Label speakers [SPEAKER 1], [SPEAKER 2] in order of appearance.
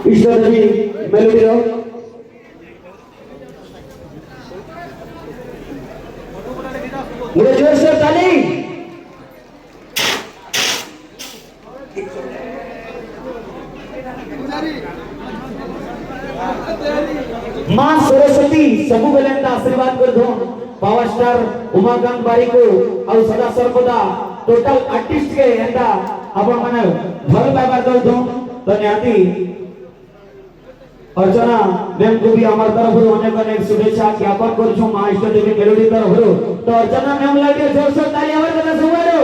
[SPEAKER 1] ईश्वरी melody मुझे जोर से ताली मां सरस्वती सबु बेलेंदा आशीर्वाद कर दो पावर स्टार उमाकांत बारी को और सदा सर्वदा टोटल आर्टिस्ट के एंदा अपन माने भल पाइबार कर दो तो निहाती अर्चना मैम को भी हमार तरफ अनेक अनेक शुभेच्छा ज्ञापन करू मां इष्ट देवी मेलोडी तरफ तो अर्चना मैम लागे जोर से ताली आवाज करना सुवारो